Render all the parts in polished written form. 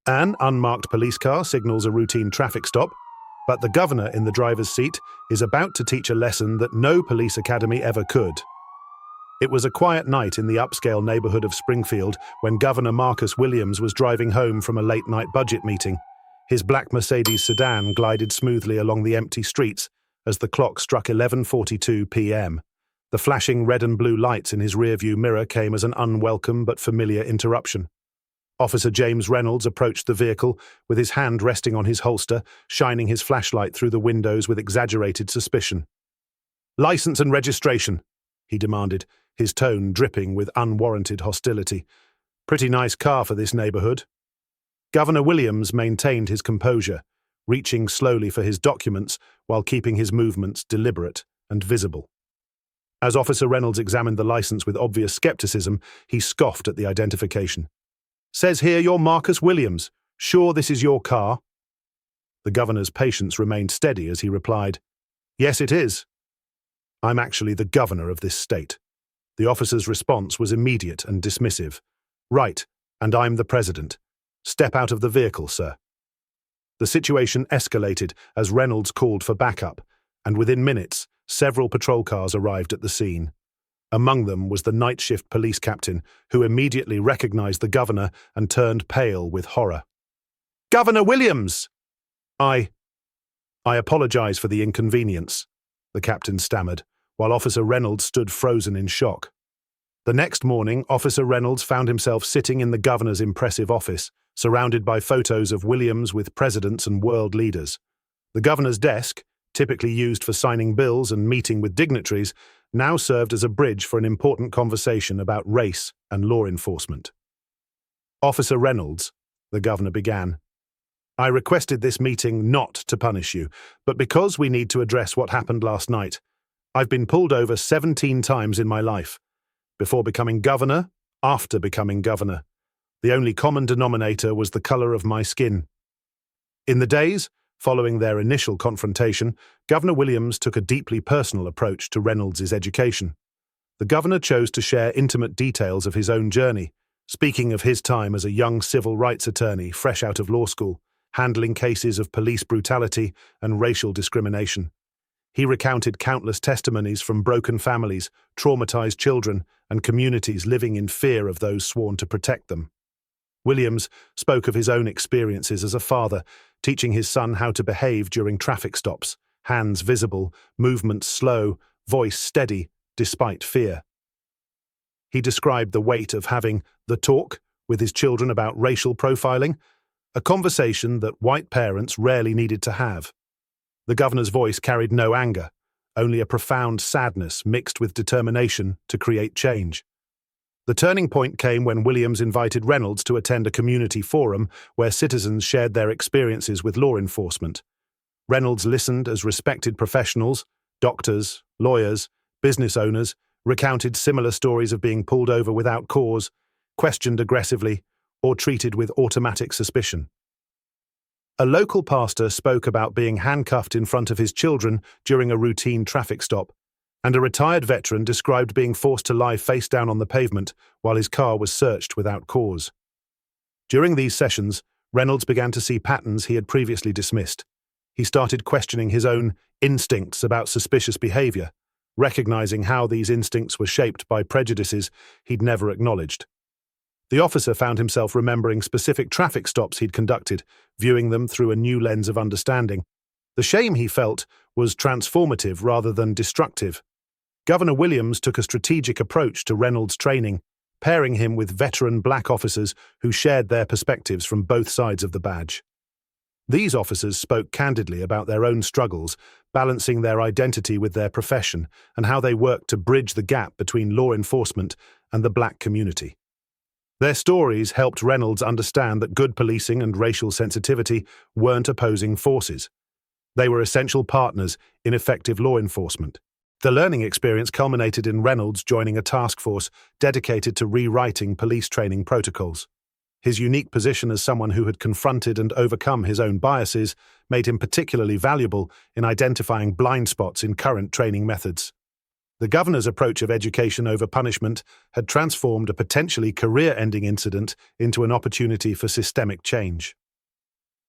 An unmarked police car signals a routine traffic stop, but the governor in the driver's seat is about to teach a lesson that no police academy ever could. It was a quiet night in the upscale neighborhood of Springfield when Governor Marcus Williams was driving home from a late-night budget meeting. His black Mercedes sedan glided smoothly along the empty streets as the clock struck 11:42 p.m. The flashing red and blue lights in his rearview mirror came as an unwelcome but familiar interruption. Officer James Reynolds approached the vehicle with his hand resting on his holster, shining his flashlight through the windows with exaggerated suspicion. "License and registration," he demanded, his tone dripping with unwarranted hostility. "Pretty nice car for this neighborhood." Governor Williams maintained his composure, reaching slowly for his documents while keeping his movements deliberate and visible. As Officer Reynolds examined the license with obvious skepticism, he scoffed at the identification. "Says here you're Marcus Williams. Sure this is your car?" The governor's patience remained steady as he replied, "Yes, it is. I'm actually the governor of this state." The officer's response was immediate and dismissive. "Right, and I'm the president. Step out of the vehicle, sir." The situation escalated as Reynolds called for backup, and within minutes, several patrol cars arrived at the scene. Among them was the night shift police captain, who immediately recognized the governor and turned pale with horror. "Governor Williams!" I apologize for the inconvenience," the captain stammered, while Officer Reynolds stood frozen in shock. The next morning, Officer Reynolds found himself sitting in the governor's impressive office, surrounded by photos of Williams with presidents and world leaders. The governor's desk, typically used for signing bills and meeting with dignitaries, now served as a bridge for an important conversation about race and law enforcement. "Officer Reynolds," the governor began, "I requested this meeting not to punish you, but because we need to address what happened last night. I've been pulled over 17 times in my life. Before becoming governor, after becoming governor. The only common denominator was the color of my skin. In the days following their initial confrontation, Governor Williams took a deeply personal approach to Reynolds' education. The governor chose to share intimate details of his own journey, speaking of his time as a young civil rights attorney fresh out of law school, handling cases of police brutality and racial discrimination. He recounted countless testimonies from broken families, traumatized children, and communities living in fear of those sworn to protect them. Williams spoke of his own experiences as a father, teaching his son how to behave during traffic stops, hands visible, movements slow, voice steady, despite fear. He described the weight of having the talk with his children about racial profiling, a conversation that white parents rarely needed to have. The governor's voice carried no anger, only a profound sadness mixed with determination to create change. The turning point came when Williams invited Reynolds to attend a community forum where citizens shared their experiences with law enforcement. Reynolds listened as respected professionals, doctors, lawyers, business owners, recounted similar stories of being pulled over without cause, questioned aggressively, or treated with automatic suspicion. A local pastor spoke about being handcuffed in front of his children during a routine traffic stop, and a retired veteran described being forced to lie face down on the pavement while his car was searched without cause. During these sessions, Reynolds began to see patterns he had previously dismissed. He started questioning his own instincts about suspicious behavior, recognizing how these instincts were shaped by prejudices he'd never acknowledged. The officer found himself remembering specific traffic stops he'd conducted, viewing them through a new lens of understanding. The shame he felt was transformative rather than destructive. Governor Williams took a strategic approach to Reynolds' training, pairing him with veteran black officers who shared their perspectives from both sides of the badge. These officers spoke candidly about their own struggles, balancing their identity with their profession, and how they worked to bridge the gap between law enforcement and the black community. Their stories helped Reynolds understand that good policing and racial sensitivity weren't opposing forces. They were essential partners in effective law enforcement. The learning experience culminated in Reynolds joining a task force dedicated to rewriting police training protocols. His unique position as someone who had confronted and overcome his own biases made him particularly valuable in identifying blind spots in current training methods. The governor's approach of education over punishment had transformed a potentially career-ending incident into an opportunity for systemic change.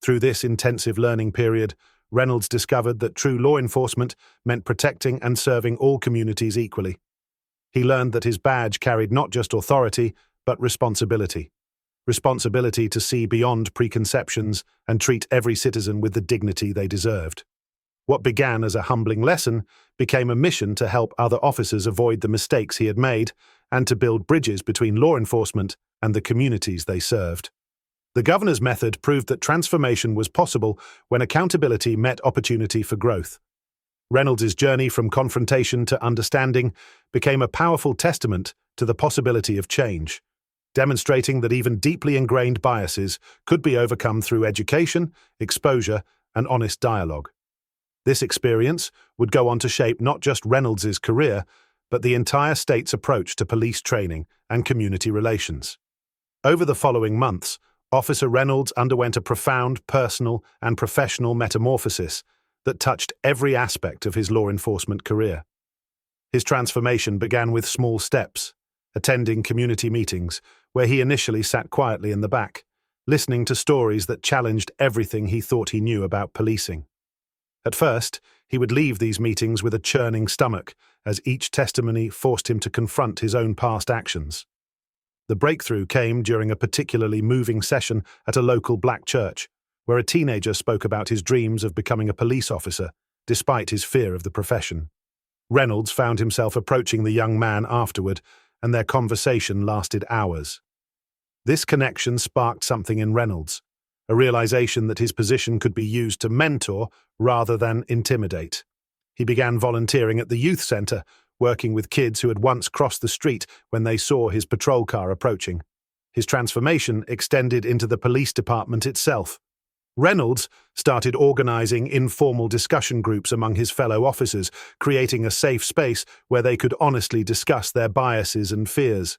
Through this intensive learning period, Reynolds discovered that true law enforcement meant protecting and serving all communities equally. He learned that his badge carried not just authority, but responsibility. Responsibility to see beyond preconceptions and treat every citizen with the dignity they deserved. What began as a humbling lesson became a mission to help other officers avoid the mistakes he had made and to build bridges between law enforcement and the communities they served. The governor's method proved that transformation was possible when accountability met opportunity for growth. Reynolds' journey from confrontation to understanding became a powerful testament to the possibility of change, demonstrating that even deeply ingrained biases could be overcome through education, exposure, and honest dialogue. This experience would go on to shape not just Reynolds' career, but the entire state's approach to police training and community relations. Over the following months, Officer Reynolds underwent a profound personal and professional metamorphosis that touched every aspect of his law enforcement career. His transformation began with small steps, attending community meetings, where he initially sat quietly in the back, listening to stories that challenged everything he thought he knew about policing. At first, he would leave these meetings with a churning stomach, as each testimony forced him to confront his own past actions. The breakthrough came during a particularly moving session at a local black church, where a teenager spoke about his dreams of becoming a police officer, despite his fear of the profession. Reynolds found himself approaching the young man afterward, and their conversation lasted hours. This connection sparked something in Reynolds, a realization that his position could be used to mentor rather than intimidate. He began volunteering at the youth center, working with kids who had once crossed the street when they saw his patrol car approaching. His transformation extended into the police department itself. Reynolds started organizing informal discussion groups among his fellow officers, creating a safe space where they could honestly discuss their biases and fears.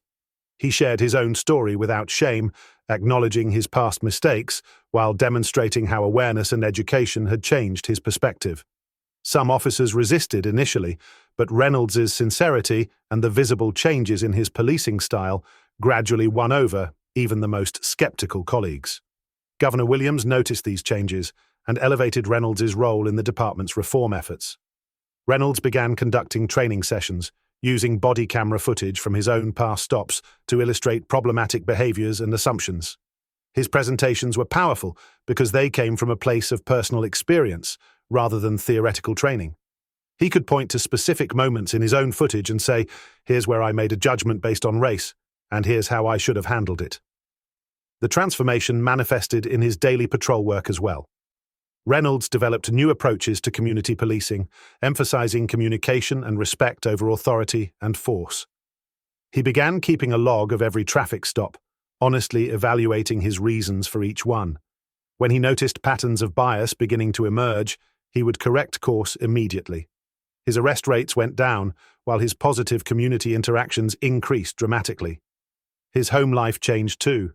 He shared his own story without shame, acknowledging his past mistakes, while demonstrating how awareness and education had changed his perspective. Some officers resisted initially, but Reynolds' sincerity and the visible changes in his policing style gradually won over even the most skeptical colleagues. Governor Williams noticed these changes and elevated Reynolds' role in the department's reform efforts. Reynolds began conducting training sessions, using body camera footage from his own past stops to illustrate problematic behaviors and assumptions. His presentations were powerful because they came from a place of personal experience rather than theoretical training. He could point to specific moments in his own footage and say, "Here's where I made a judgment based on race, and here's how I should have handled it." The transformation manifested in his daily patrol work as well. Reynolds developed new approaches to community policing, emphasizing communication and respect over authority and force. He began keeping a log of every traffic stop, honestly evaluating his reasons for each one. When he noticed patterns of bias beginning to emerge, he would correct course immediately. His arrest rates went down, while his positive community interactions increased dramatically. His home life changed too.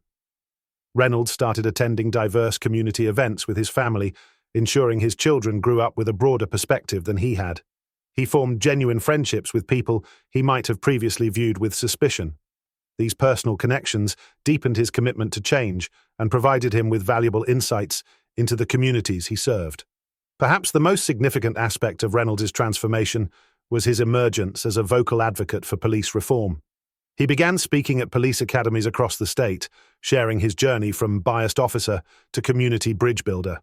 Reynolds started attending diverse community events with his family, ensuring his children grew up with a broader perspective than he had. He formed genuine friendships with people he might have previously viewed with suspicion. These personal connections deepened his commitment to change and provided him with valuable insights into the communities he served. Perhaps the most significant aspect of Reynolds' transformation was his emergence as a vocal advocate for police reform. He began speaking at police academies across the state, sharing his journey from biased officer to community bridge builder.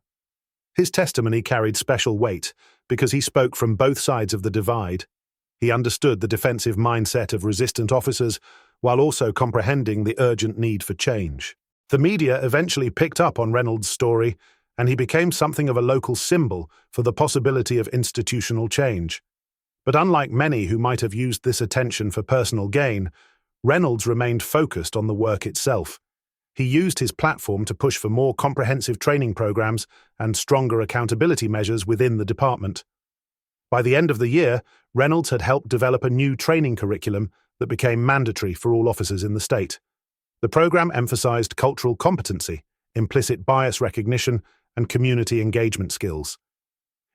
His testimony carried special weight because he spoke from both sides of the divide. He understood the defensive mindset of resistant officers while also comprehending the urgent need for change. The media eventually picked up on Reynolds' story, and he became something of a local symbol for the possibility of institutional change. But unlike many who might have used this attention for personal gain, Reynolds remained focused on the work itself. He used his platform to push for more comprehensive training programs and stronger accountability measures within the department. By the end of the year, Reynolds had helped develop a new training curriculum that became mandatory for all officers in the state. The program emphasized cultural competency, implicit bias recognition, and community engagement skills.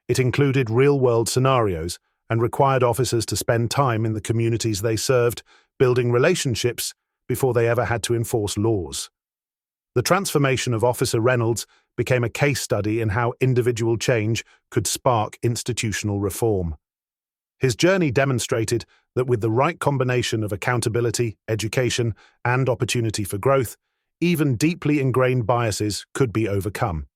It included real-world scenarios, and required officers to spend time in the communities they served, building relationships before they ever had to enforce laws. The transformation of Officer Reynolds became a case study in how individual change could spark institutional reform. His journey demonstrated that with the right combination of accountability, education, and opportunity for growth, even deeply ingrained biases could be overcome.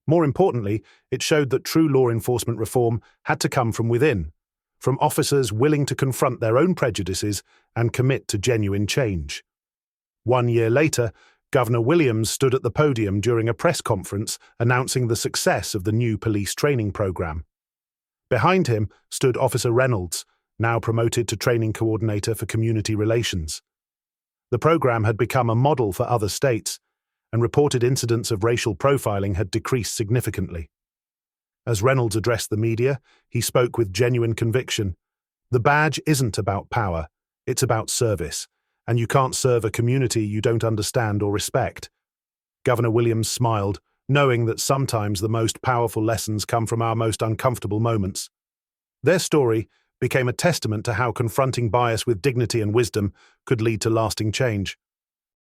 More importantly, it showed that true law enforcement reform had to come from within, from officers willing to confront their own prejudices and commit to genuine change. 1 year later, Governor Williams stood at the podium during a press conference announcing the success of the new police training program. Behind him stood Officer Reynolds, now promoted to training coordinator for community relations. The program had become a model for other states, and reported incidents of racial profiling had decreased significantly. As Reynolds addressed the media, he spoke with genuine conviction. The badge isn't about power, it's about service, and you can't serve a community you don't understand or respect. Governor Williams smiled, knowing that sometimes the most powerful lessons come from our most uncomfortable moments. Their story became a testament to how confronting bias with dignity and wisdom could lead to lasting change.